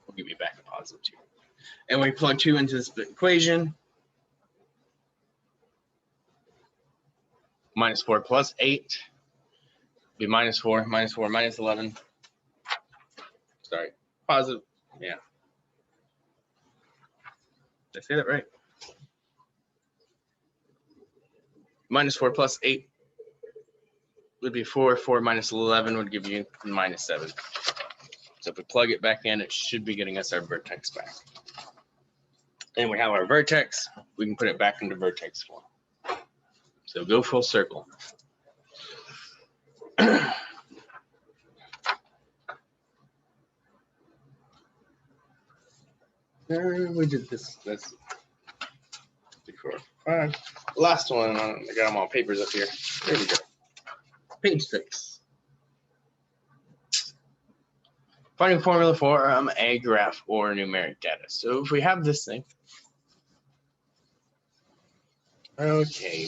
[SPEAKER 1] Will give me back a positive 2. And we plug 2 into this equation. Minus 4 plus 8 be minus 4, minus 4, minus 11. Sorry, positive, yeah. Did I say that right? Minus 4 plus 8 would be 4. 4 minus 11 would give you minus 7. So if we plug it back in, it should be getting us our vertex back. And we have our vertex. We can put it back into vertex form. So go full circle. We did this. That's 3, 4, 5. Last one. I got them all papers up here. There we go. Page 6. Finding formula for a graph or numeric data. So if we have this thing. Okay.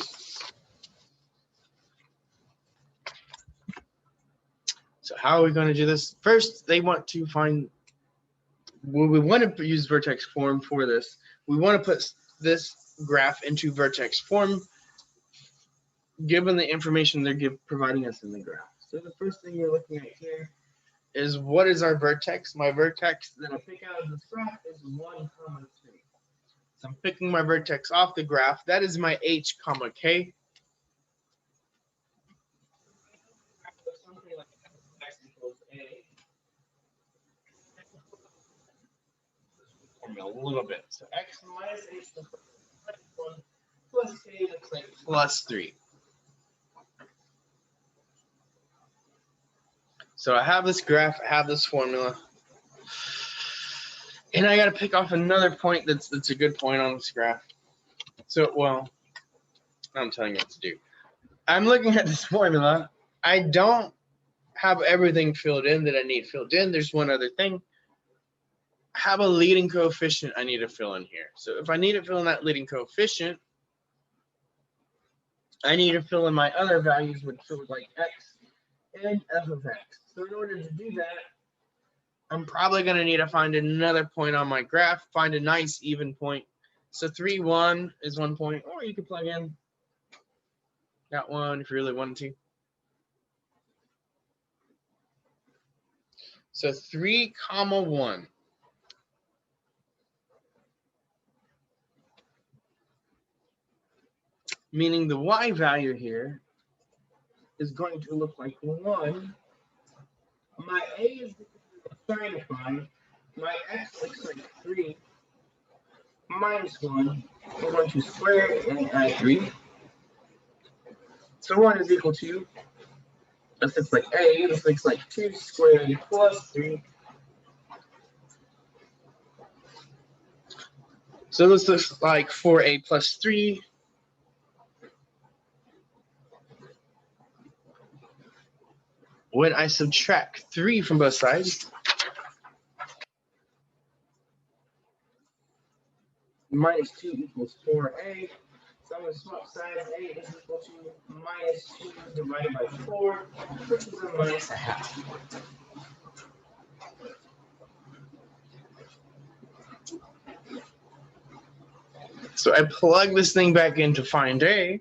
[SPEAKER 1] So how are we going to do this? First, they want to find. Well, we want to use vertex form for this. We want to put this graph into vertex form, given the information they're providing us in the graph. So the first thing we're looking at here is what is our vertex? My vertex that I pick out of this graph is 1, 2. So I'm picking my vertex off the graph. That is my h, k. Something like x equals a. A little bit. So x minus h plus k looks like plus 3. So I have this graph, I have this formula, and I got to pick off another point that's a good point on this graph. So, well, I'm telling you what to do. I'm looking at this formula. I don't have everything filled in that I need filled in. There's one other thing. I have a leading coefficient I need to fill in here. So if I need to fill in that leading coefficient, I need to fill in my other values, which are like x and f of x. So in order to do that, I'm probably going to need to find another point on my graph, find a nice even point. So 3, 1 is 1 point, or you could plug in that one if you really wanted to. So 3, 1. Meaning the y value here is going to look like 1. My a is trying to find. My x looks like 3 minus 1. We're going to square it and add 3. So 1 is equal to, this looks like a, this looks like 2 squared plus 3. So this looks like 4a plus 3. When I subtract 3 from both sides, minus 2 equals 4a. So I'm going to swap sides. A is equal to minus 2 divided by 4, which is a minus a half. So I plug this thing back in to find a.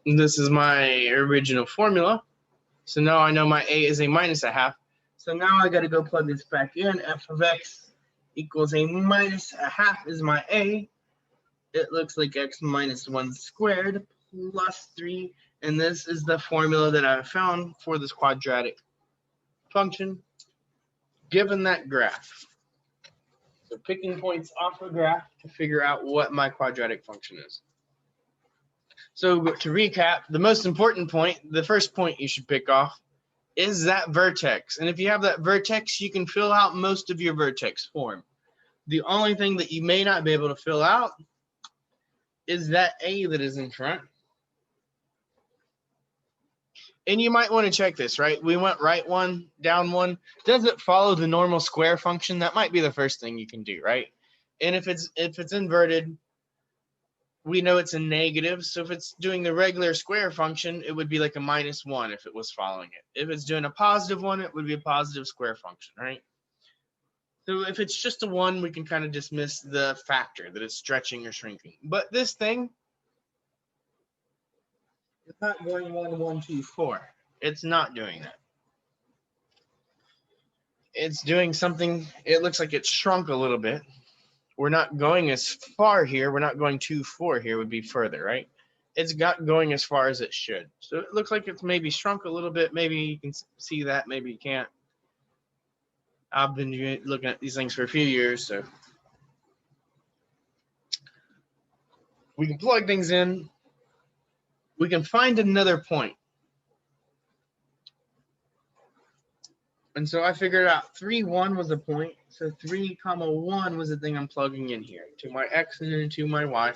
[SPEAKER 1] This is my original formula. So now I know my a is a minus a half. So now I got to go plug this back in. F of x equals a minus a half is my a. It looks like x minus 1 squared plus 3. And this is the formula that I found for this quadratic function given that graph. So picking points off the graph to figure out what my quadratic function is. So to recap, the most important point, the first point you should pick off is that vertex. And if you have that vertex, you can fill out most of your vertex form. The only thing that you may not be able to fill out is that a that is in front. And you might want to check this, right? We went right 1, down 1. Does it follow the normal square function? That might be the first thing you can do, right? And if it's inverted, we know it's a negative. So if it's doing the regular square function, it would be like a minus 1 if it was following it. If it's doing a positive one, it would be a positive square function, right? So if it's just a 1, we can kind of dismiss the factor that it's stretching or shrinking. But this thing is not going 1, 1, 2, 4. It's not doing that. It's doing something, it looks like it's shrunk a little bit. We're not going as far here. We're not going 2, 4 here, would be further, right? It's not going as far as it should. So it looks like it's maybe shrunk a little bit. Maybe you can see that, maybe you can't. I've been looking at these things for a few years, so we can plug things in. We can find another point. And so I figured out 3, 1 was the point. So 3, 1 was the thing I'm plugging in here to my x and to my y.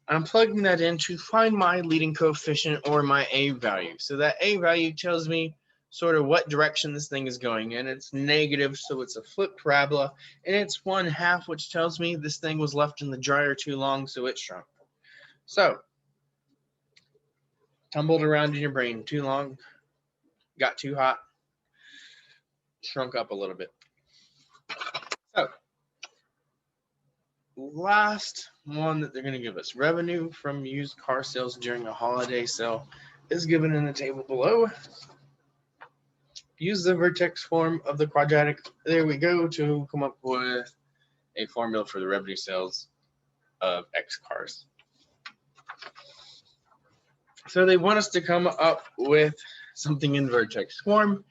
[SPEAKER 1] I'm plugging that in to find my leading coefficient or my a value. So that a value tells me sort of what direction this thing is going in. It's negative, so it's a flipped parabola. And it's 1/2, which tells me this thing was left in the dryer too long, so it shrunk. So tumbled around in your brain too long, got too hot, shrunk up a little bit. So last one that they're going to give us, revenue from used car sales during a holiday sale, is given in the table below. Use the vertex form of the quadratic, there we go, to come up with a formula for the revenue sales of X cars. So they want us to come up with something in vertex form.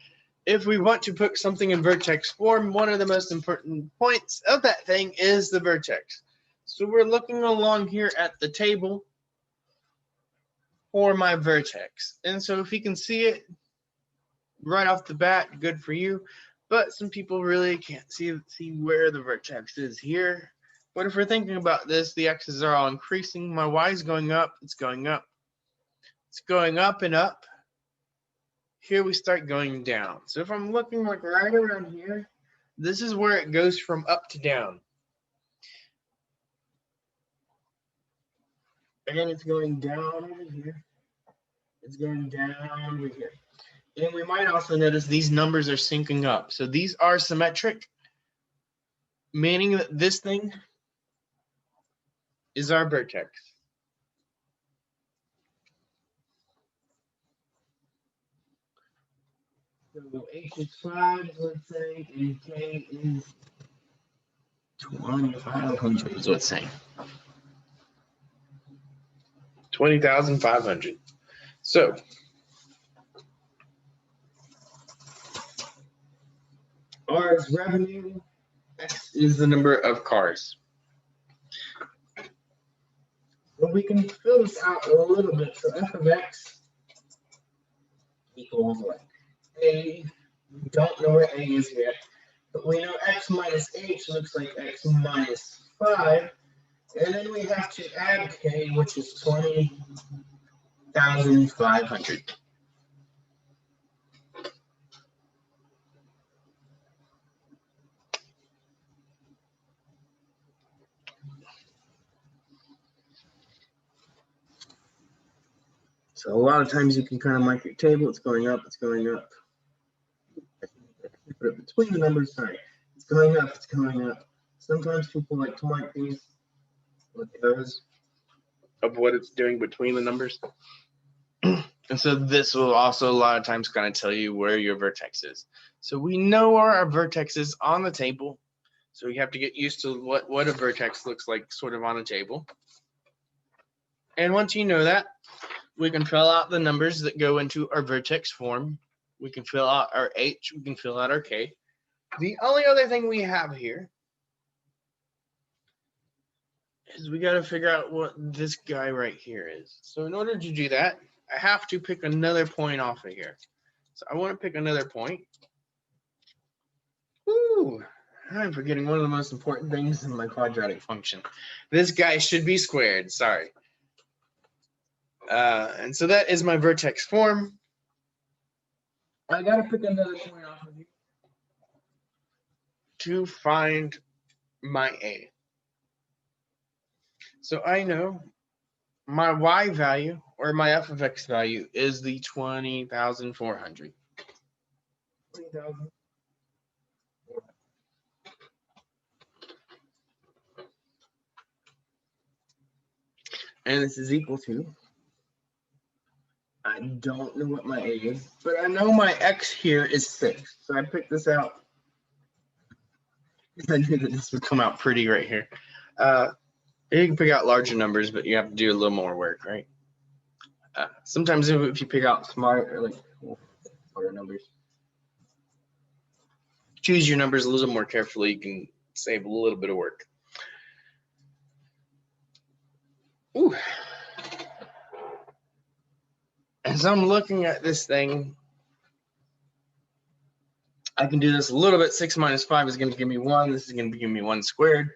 [SPEAKER 1] If we want to put something in vertex form, one of the most important points of that thing is the vertex. So we're looking along here at the table for my vertex. And so if you can see it right off the bat, good for you. But some people really can't see where the vertex is here. But if we're thinking about this, the x's are all increasing. My y is going up, it's going up. It's going up and up. Here we start going down. So if I'm looking like right around here, this is where it goes from up to down. Again, it's going down over here. It's going down over here. And we might also notice these numbers are syncing up. So these are symmetric, meaning that this thing is our vertex. So H is 5, let's say, and K is 2,500 is what it's saying. 20,500. So R is revenue, X is the number of cars. Well, we can fill this out a little bit. So f of x equals like a. We don't know where a is yet, but we know x minus h looks like x minus 5. And then we have to add k, which is 20,500. So a lot of times you can kind of mark your table. It's going up, it's going up. Put it between the numbers, sorry. It's going up, it's going up. Sometimes people like to mark these with arrows of what it's doing between the numbers. And so this will also a lot of times kind of tell you where your vertex is. So we know where our vertex is on the table. So we have to get used to what a vertex looks like sort of on a table. And once you know that, we can fill out the numbers that go into our vertex form. We can fill out our H, we can fill out our K. The only other thing we have here is we got to figure out what this guy right here is. So in order to do that, I have to pick another point off of here. So I want to pick another point. Ooh, I'm forgetting one of the most important things in my quadratic function. This guy should be squared, sorry. And so that is my vertex form. I got to pick another point off of here to find my A. So I know my y value, or my f of x value, is the 20,400. And this is equal to, I don't know what my A is, but I know my X here is 6. So I picked this out because I knew that this would come out pretty right here. You can pick out larger numbers, but you have to do a little more work, right? Sometimes if you pick out smaller numbers, choose your numbers a little more carefully, you can save a little bit of work. Ooh. As I'm looking at this thing, I can do this a little bit. 6 minus 5 is going to give me 1. This is going to give me 1 squared.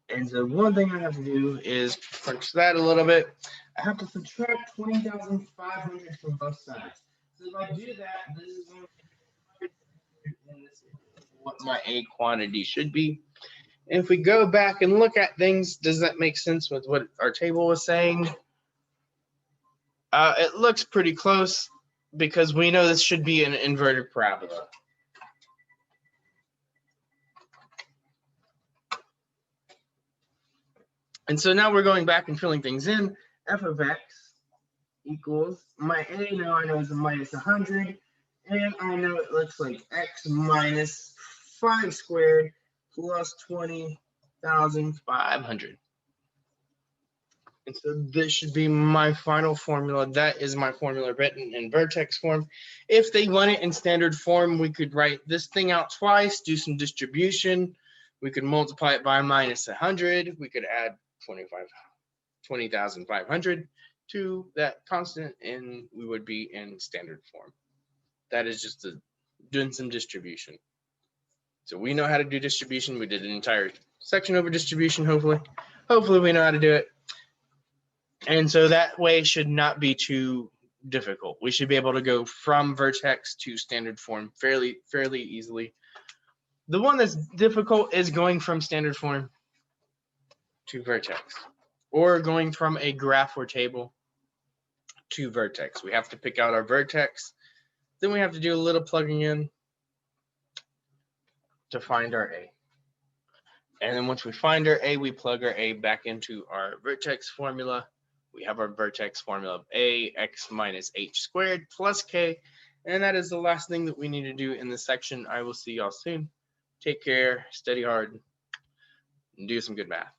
[SPEAKER 1] And so one thing I have to do is crunch that a little bit. I have to subtract 20,500 from both sides. So if I do that, this is going to be what my A quantity should be. And if we go back and look at things, does that make sense with what our table was saying? It looks pretty close because we know this should be an inverted parabola. And so now we're going back and filling things in. F of x equals my A now I know is a minus 100, and I know it looks like x minus 5 squared plus 20,500. And so this should be my final formula. That is my formula written in vertex form. If they want it in standard form, we could write this thing out twice, do some distribution. We could multiply it by minus 100. We could add 20,500 to that constant, and we would be in standard form. That is just doing some distribution. So we know how to do distribution. We did an entire section over distribution, hopefully. Hopefully we know how to do it. And so that way should not be too difficult. We should be able to go from vertex to standard form fairly easily. The one that's difficult is going from standard form to vertex, or going from a graph or table to vertex. We have to pick out our vertex. Then we have to do a little plugging in to find our A. And then once we find our A, we plug our A back into our vertex formula. We have our vertex formula of A, x minus h squared plus k. And that is the last thing that we need to do in this section. I will see y'all soon. Take care, study hard, and do some good math.